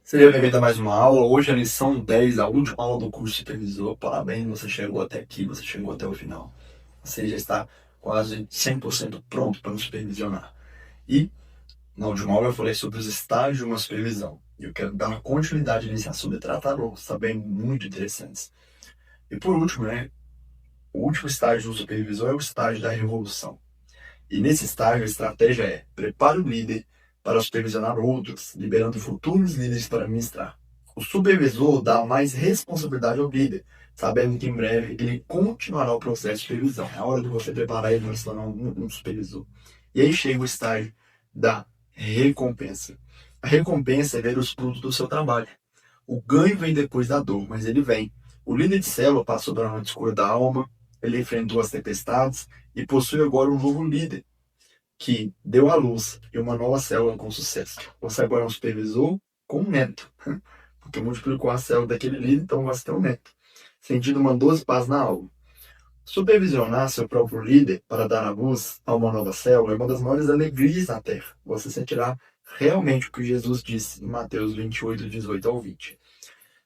Seja bem-vindo a mais uma aula. Hoje é a lição 10, a última aula do curso de supervisor. Parabéns, você chegou até aqui, você chegou até o final. Você já está quase 100% pronto para nos supervisionar. E na última aula eu falei sobre os estágios de uma supervisão. E eu quero dar continuidade nesse assunto e tratar outros também muito interessantes. E por último, o último estágio do supervisor é o estágio da revolução. E nesse estágio a estratégia é: prepare o líder para supervisionar outros, liberando futuros líderes para ministrar. O supervisor dá mais responsabilidade ao líder, sabendo que em breve ele continuará o processo de supervisão. É a hora de você preparar ele para se tornar um supervisor. E aí chega o estágio da recompensa. A recompensa é ver os frutos do seu trabalho. O ganho vem depois da dor, mas ele vem. O líder de célula passou pela noite escura da alma, ele enfrentou as tempestades e possui agora um novo líder que deu à luz e uma nova célula com sucesso. Você agora é um supervisor com um neto, porque multiplicou a célula daquele líder, então você tem um neto. Sentindo uma 12 paz na aula. Supervisionar seu próprio líder para dar à luz a uma nova célula é uma das maiores alegrias na Terra. Você sentirá realmente o que Jesus disse em Mateus 28, 18 ao 20.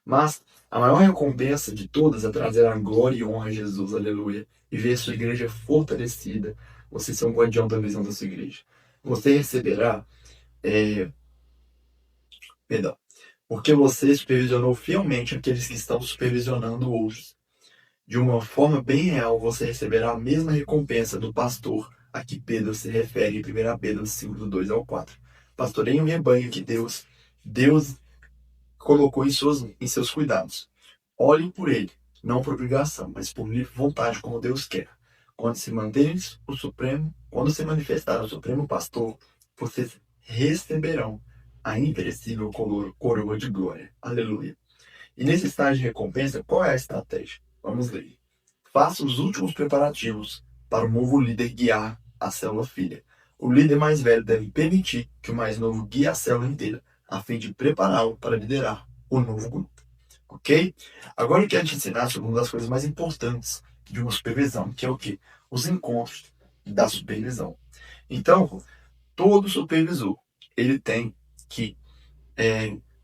Mas a maior recompensa de todas é trazer a glória e honra a Jesus, aleluia, e ver sua igreja fortalecida, você ser um guardião da visão da sua igreja. Você receberá, perdão, porque você supervisionou fielmente aqueles que estão supervisionando outros. De uma forma bem real, você receberá a mesma recompensa do pastor a que Pedro se refere em 1 Pedro 5, do 2 ao 4. Pastoreie um rebanho que Deus colocou em seus cuidados. Olhem por ele, não por obrigação, mas por livre vontade, como Deus quer. Quando se manifestar o Supremo Pastor, vocês receberão a imperecível coroa de glória. Aleluia. E nesse estágio de recompensa, qual é a estratégia? Vamos ler. Faça os últimos preparativos para o novo líder guiar a célula filha. O líder mais velho deve permitir que o mais novo guie a célula inteira, a fim de prepará-lo para liderar o novo grupo. Ok? Agora eu quero te ensinar sobre uma das coisas mais importantes de uma supervisão, que é o quê? Os encontros da supervisão. Então, todo supervisor, ele tem que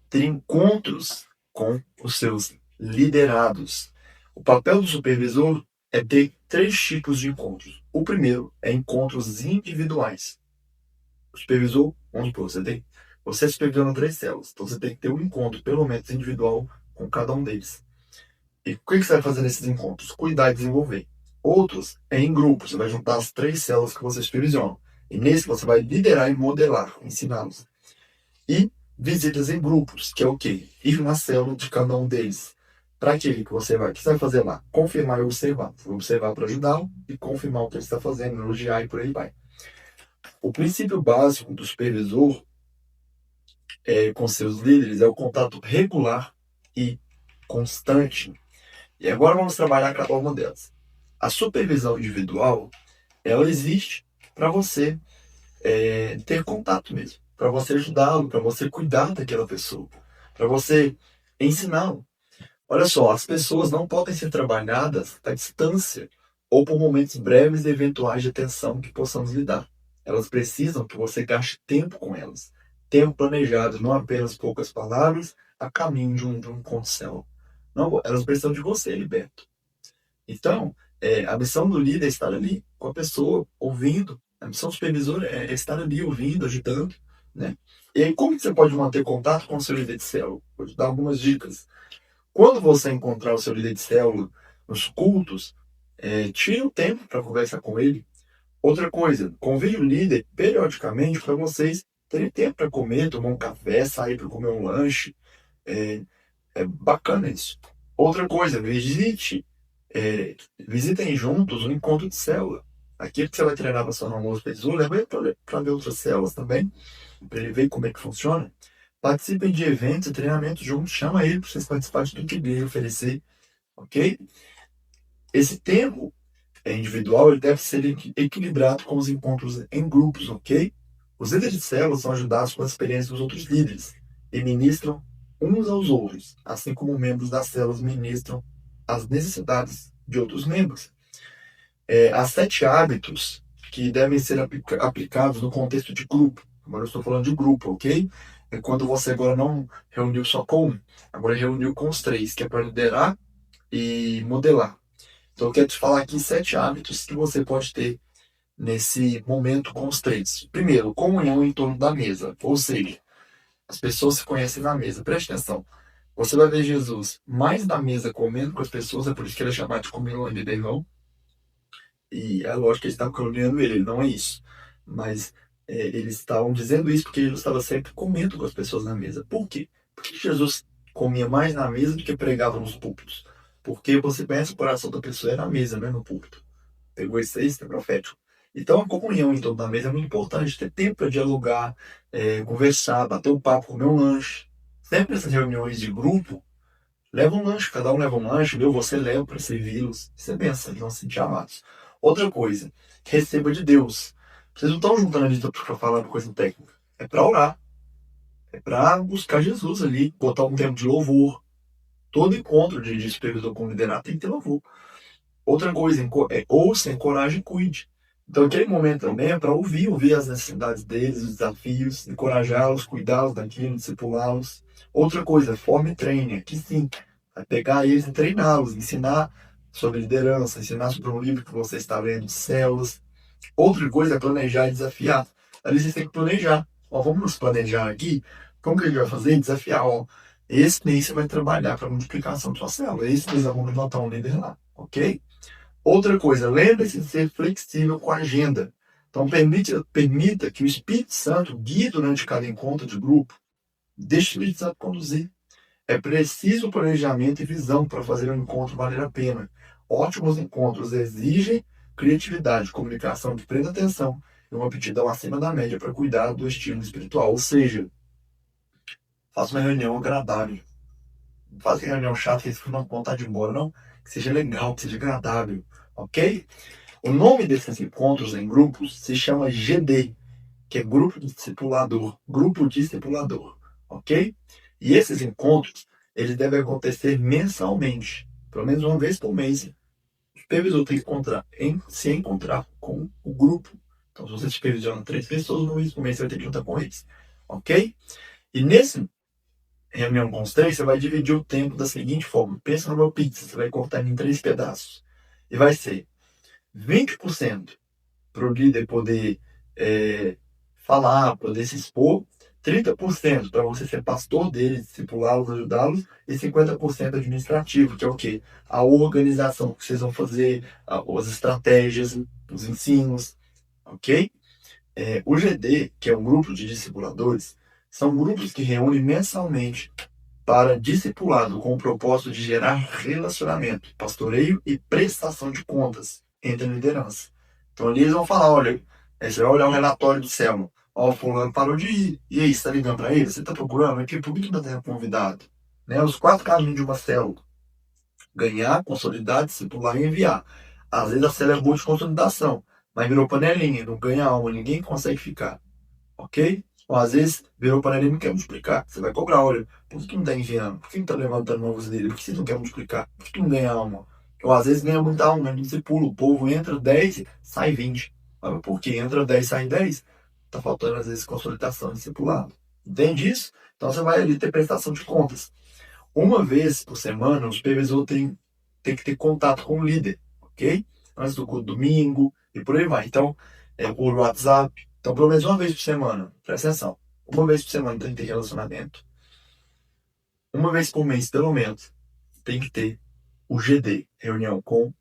ter encontros com os seus liderados. O papel do supervisor é ter 3 tipos de encontros. O primeiro é encontros individuais. O supervisor, vamos supor, você supervisiona 3 células, então você tem que ter um encontro, pelo menos individual, com cada um deles. E o que você vai fazer nesses encontros? Cuidar e desenvolver. Outros é em grupo, você vai juntar as 3 células que você supervisiona. E nesse você vai liderar e modelar, ensiná-los. E visitas em grupos, que é o quê? Ir na célula de cada um deles. Para aquele que você vai, o que você vai fazer lá? Confirmar e observar. Observar para ajudá-lo e confirmar o que ele está fazendo, elogiar e por aí vai. O princípio básico do supervisor com seus líderes é o contato regular e constante. E agora vamos trabalhar cada uma delas. A supervisão individual, ela existe para você ter contato mesmo, para você ajudá-lo, para você cuidar daquela pessoa, para você ensiná-lo. Olha só, as pessoas não podem ser trabalhadas à distância ou por momentos breves e eventuais de atenção que possamos lhe dar. Elas precisam que você gaste tempo com elas. Tempo planejado, não apenas poucas palavras, a caminho de um conselho. Não, elas precisam de você, liberto. Então, a missão do líder é estar ali com a pessoa, ouvindo. A missão do supervisor é estar ali ouvindo, ajudando, né? E aí, como que você pode manter contato com o seu líder de célula? Vou te dar algumas dicas. Quando você encontrar o seu líder de célula nos cultos, tire o tempo para conversar com ele. Outra coisa, convide o líder periodicamente para vocês terem tempo para comer, tomar um café, sair para comer um lanche. É bacana isso. Outra coisa, visitem juntos um encontro de célula. Aquilo que você vai treinar para sua novo supervisor, leva ele para ver outras células também, para ele ver como é que funciona. Participem de eventos e treinamentos juntos. Chama ele para vocês participarem de tudo que ele oferecer. Ok? Esse tempo individual ele deve ser equilibrado com os encontros em grupos. Ok? Os líderes de células são ajudados com a experiência dos outros líderes e ministram uns aos outros, assim como membros das células ministram as necessidades de outros membros. Há 7 hábitos que devem ser aplicados no contexto de grupo. Agora eu estou falando de grupo, ok? é quando você agora não reuniu só com um, agora reuniu com os três, que é para liderar e modelar. Então eu quero te falar aqui 7 hábitos que você pode ter nesse momento com os três. Primeiro, comunhão em torno da mesa, ou seja, as pessoas se conhecem na mesa. Preste atenção. Você vai ver Jesus mais na mesa comendo com as pessoas, é por isso que ele é chamado de comilão e beberrão. E é lógico que eles estavam caluniando ele, não é isso. Mas eles estavam dizendo isso porque Jesus estava sempre comendo com as pessoas na mesa. Por quê? Porque Jesus comia mais na mesa do que pregava nos púlpitos. Porque você conhece o coração da pessoa é na mesa, não é no púlpito. Pegou esse texto, é profético. Então a comunhão em torno da mesa é muito importante. Ter tempo para dialogar, conversar, bater um papo, comer um lanche. Sempre essas reuniões de grupo, leva um lanche, cada um leva um lanche, meu, você leva para servi-los. Você pensa, eles vão se sentir amados. Outra coisa, receba de Deus. Vocês não estão juntando a lista para falar uma coisa técnica. É para orar. É para buscar Jesus ali, botar um tempo de louvor. Todo encontro de supervisor com liderado tem que ter louvor. Outra coisa, ouça, encoraje e cuide. Então, aquele momento também é para ouvir as necessidades deles, os desafios, encorajá-los, cuidá-los daquilo, discipulá-los. Outra coisa, forme e treine. Aqui sim, vai pegar eles e treiná-los, ensinar sobre liderança, ensinar sobre um livro que você está lendo, células. Outra coisa é planejar e desafiar. Ali vocês têm que planejar. Ó, vamos nos planejar aqui. Como que a gente vai fazer? Desafiar. Ó, esse mês você vai trabalhar para multiplicação da sua célula. Esse mês vamos levantar um líder lá. Ok? Outra coisa, lembre-se de ser flexível com a agenda. Então, permita que o Espírito Santo guie durante cada encontro de grupo. Deixe o Espírito Santo conduzir. É preciso planejamento e visão para fazer um encontro valer a pena. Ótimos encontros exigem criatividade, comunicação que prenda atenção e uma aptidão acima da média para cuidar do estilo espiritual. Ou seja, faça uma reunião agradável. Não faça uma reunião chata que você não com vontade de ir embora, não. Que seja legal, que seja agradável. Ok? O nome desses encontros em grupos se chama GD, que é Grupo Discipulador. Grupo Discipulador. Ok? E esses encontros, eles devem acontecer mensalmente. Pelo menos uma vez por mês. O supervisor tem que se encontrar com o grupo. Então, se você supervisiona 3 pessoas, uma vez por mês você vai ter que juntar com eles. Ok? E nesse reunião com os 3, você vai dividir o tempo da seguinte forma. Pensa numa pizza, você vai cortar em 3 pedaços. E vai ser 20% para o líder poder falar, poder se expor, 30% para você ser pastor deles, discipulá-los, ajudá-los, e 50% administrativo, que é o quê? A organização que vocês vão fazer, as estratégias, os ensinos, ok? O GD, que é um grupo de discipuladores, são grupos que reúnem mensalmente para discipulado com o propósito de gerar relacionamento, pastoreio e prestação de contas entre a liderança. Então ali eles vão falar, olha, você vai olhar o relatório do Selma, ó, o fulano parou de ir, e aí, você está ligando para ele? Você está procurando? Aqui, por que não está convidado? Né? Os 4 caminhos de uma célula. Ganhar, consolidar, discipular e enviar. Às vezes a célula é boa de consolidação, mas virou panelinha, não ganha alma, ninguém consegue ficar. Ok? Ou às vezes virou panelinha e não quer multiplicar. Você vai cobrar, olha, por que não está enviando? Por que não está levantando novos líderes? Por que você não quer multiplicar? Por que não ganha alma? Ou às vezes ganha muita alma, não se pula. O povo entra 10, sai 20. Mas por que? Entra 10, sai 10. Tá faltando às vezes consolidação, discipulado. Entende isso? Então você vai ali ter prestação de contas. Uma vez por semana, o supervisor tem que ter contato com o líder, ok? Antes do culto domingo e por aí vai. Então, por WhatsApp. Então, pelo menos uma vez por semana, presta atenção. Uma vez por semana tem que ter relacionamento. Uma vez por mês, pelo menos, tem que ter o GD, reunião com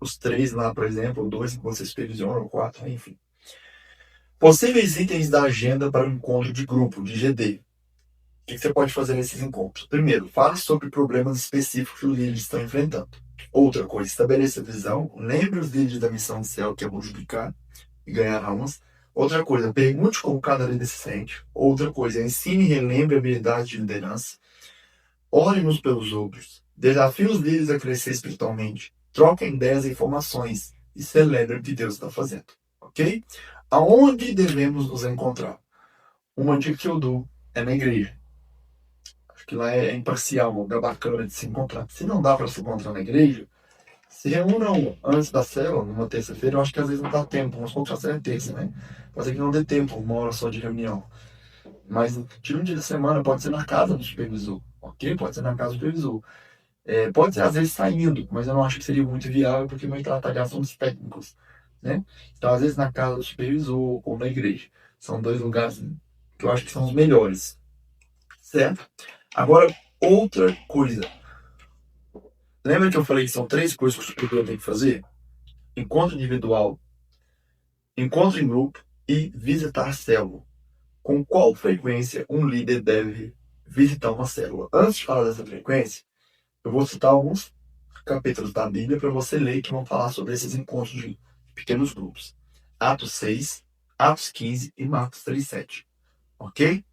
os 3 lá, por exemplo, ou 2 que você supervisiona, ou 4, enfim. Possíveis itens da agenda para o encontro de grupo, de GD. O que você pode fazer nesses encontros? Primeiro, fale sobre problemas específicos que os líderes estão enfrentando. Outra coisa, estabeleça visão. Lembre os líderes da missão do céu, que é multiplicar e ganhar almas. Outra coisa, pergunte como cada líder se sente. Outra coisa, ensine e relembre habilidades de liderança. Ore uns pelos outros. Desafie os líderes a crescer espiritualmente. Troquem ideias e informações. E celebre o que Deus está fazendo. Ok? Aonde devemos nos encontrar? Uma dica que eu dou é na igreja. Acho que lá é imparcial, um lugar bacana de se encontrar. Se não dá para se encontrar na igreja, se reúnam antes da célula, numa terça-feira. Eu acho que às vezes não dá tempo. Vamos encontrar na terça, né? Pode ser que não dê tempo, 1 hora só de reunião. Mas tira um dia da semana, pode ser na casa do supervisor, ok? Pode ser na casa do supervisor. Pode ser às vezes saindo, mas eu não acho que seria muito viável porque vai tratar de assuntos técnicos, né? Então, às vezes na casa do supervisor ou na igreja. São dois lugares que eu acho que são os melhores, certo? Agora, outra coisa. Lembra que eu falei que são 3 coisas que o supervisor tem que fazer? Encontro individual, encontro em grupo e visitar célula. Com qual frequência um líder deve visitar uma célula? Antes de falar dessa frequência, eu vou citar alguns capítulos da Bíblia para você ler que vão falar sobre esses encontros de pequenos grupos. Atos 6, Atos 15 e Marcos 3:7. Ok?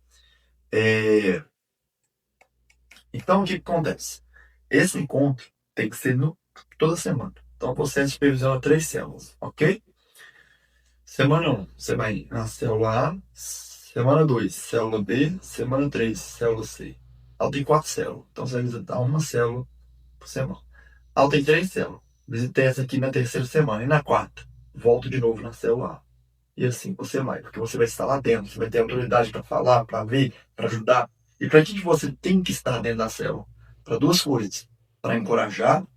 Então, o que acontece? Esse encontro tem que ser toda semana. Então, você supervisiona 3 células, ok? Semana 1, você vai na célula A. Semana 2, célula B. Semana 3, célula C. Ela tem 4 células. Então, você vai visitar uma célula por semana. Ela tem 3 células. Visitei essa aqui na terceira semana. E na quarta, volto de novo na célula A. E assim você vai. Porque você vai estar lá dentro. Você vai ter autoridade para falar, para ver, para ajudar. E para que você tem que estar dentro da célula? Para 2 coisas. Para encorajar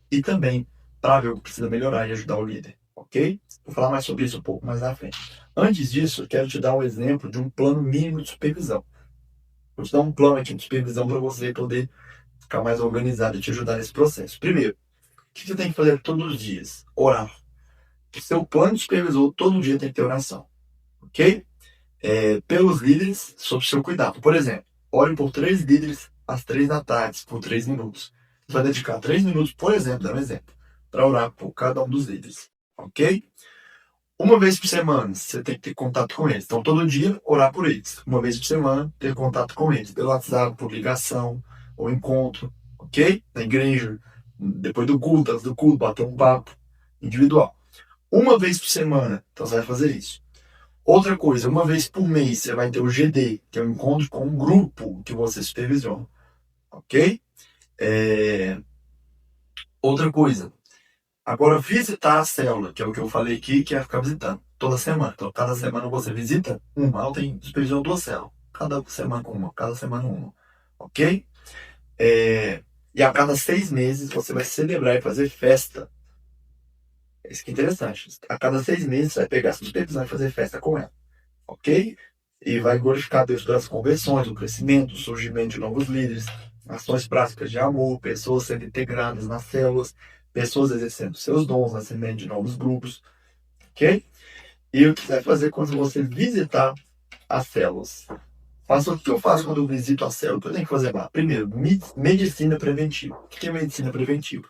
e também para ver o que precisa melhorar e ajudar o líder. Ok? Vou falar mais sobre isso um pouco mais à frente. Antes disso, eu quero te dar um exemplo de um plano mínimo de supervisão. Vou te dar um plano aqui de supervisão para você poder ficar mais organizado e te ajudar nesse processo. Primeiro, o que você tem que fazer todos os dias? Orar. O seu plano de supervisor todo dia tem que ter oração. Ok? Pelos líderes, sob seu cuidado. Por exemplo, ore por 3 líderes às 3 da tarde, por 3 minutos. Você vai dedicar 3 minutos, por exemplo, dá um exemplo, para orar por cada um dos líderes. Ok? Uma vez por semana, você tem que ter contato com eles. Então, todo dia, orar por eles. Uma vez por semana, ter contato com eles. Pelo WhatsApp, por ligação, ou encontro. Ok? Na igreja, depois do culto, antes do culto, bater um papo individual. Uma vez por semana, então você vai fazer isso. Outra coisa, uma vez por mês, você vai ter o GD, que é o encontro com um grupo que você supervisiona. Ok? Outra coisa, agora, visitar a célula, que é o que eu falei aqui, que é ficar visitando toda semana. Então, cada semana você visita uma. Ela tem supervisão 2 células. Cada semana uma, cada semana uma. Ok? E a cada 6 meses você vai celebrar e fazer festa. Isso que é interessante. A cada 6 meses você vai pegar essa supervisão e fazer festa com ela. Ok? E vai glorificar Deus pelas conversões, o crescimento, o surgimento de novos líderes, ações práticas de amor, pessoas sendo integradas nas células, pessoas exercendo seus dons, nascimento de novos grupos, ok? E o que você vai fazer quando você visitar as células? Faça o que eu faço quando eu visito a célula. O que eu tenho que fazer lá? Primeiro, medicina preventiva. O que é medicina preventiva?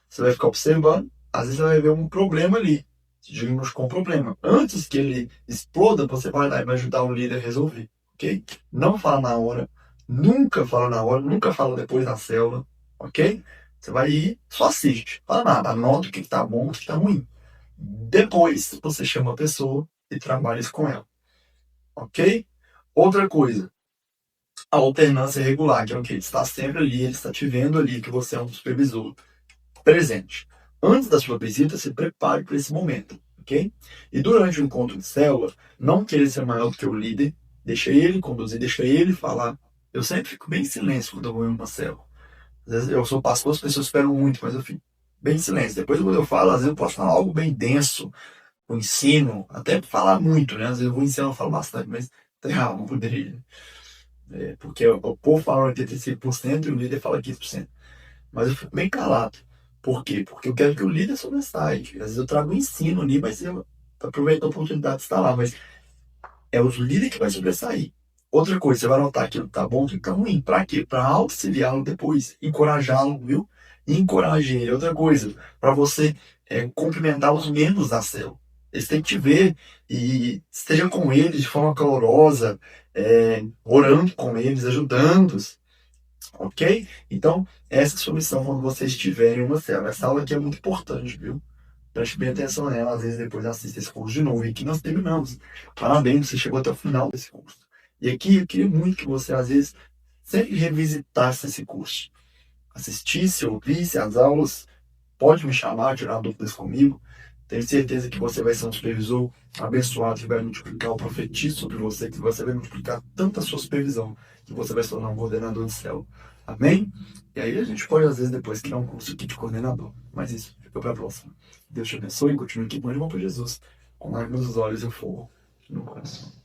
Você vai ficar observando, às vezes você vai ver um problema ali, diagnosticou um problema. Antes que ele exploda, você vai lá e vai ajudar o líder a resolver, ok? Não fala na hora, nunca fala na hora, nunca fala depois na célula, ok? Você vai ir, só assiste, fala nada, anota o que está bom, o que está ruim. Depois você chama a pessoa e trabalha isso com ela, ok? Outra coisa, a alternância regular, que é o que? Ele está sempre ali, ele está te vendo ali, que você é um supervisor presente. Antes da sua visita, se prepare para esse momento, ok? E durante o encontro de célula, não querer ser maior do que o líder, deixa ele conduzir, deixa ele falar. Eu sempre fico bem em silêncio quando eu vou em uma célula. Às vezes eu sou pastor, as pessoas esperam muito, mas eu fico bem em silêncio. Depois, quando eu falo, às vezes eu posso falar algo bem denso, eu ensino, até falar muito, né? Às vezes eu vou ensinar, eu falo bastante, mas tá errado, não poderia. Porque o povo fala 85% e o líder fala 15%. Mas eu fico bem calado. Por quê? Porque eu quero que o líder sobressaia. Às vezes eu trago um ensino ali, mas eu aproveito a oportunidade de estar lá. Mas é os líderes que vai sobressair. Outra coisa, você vai notar aquilo que tá bom, aquilo que tá ruim. Pra quê? Pra auxiliá-lo depois. Encorajá-lo, viu? Encoraje ele. Outra coisa, pra você cumprimentar os membros da célula. Eles têm que te ver e esteja com eles de forma calorosa, orando com eles, ajudando-os. Ok? Então, essa é a sua missão quando você estiver em uma célula. Essa aula aqui é muito importante, viu? Preste bem atenção nela, às vezes depois assista esse curso de novo. E aqui nós terminamos. Parabéns, você chegou até o final desse curso. E aqui eu queria muito que você, às vezes, sempre revisitasse esse curso. Assistisse, ouvisse as aulas. Pode me chamar, tirar dúvidas comigo. Tenho certeza que você vai ser um supervisor abençoado, que vai multiplicar. Eu profetizo sobre você, que você vai multiplicar tanto a sua supervisão, que você vai se tornar um coordenador de céu. Amém? E aí a gente pode, às vezes, depois criar um curso aqui de coordenador. Mas isso fica para a próxima. Deus te abençoe e continue aqui com o irmão para Jesus, com lágrimas nos olhos e fogo no coração.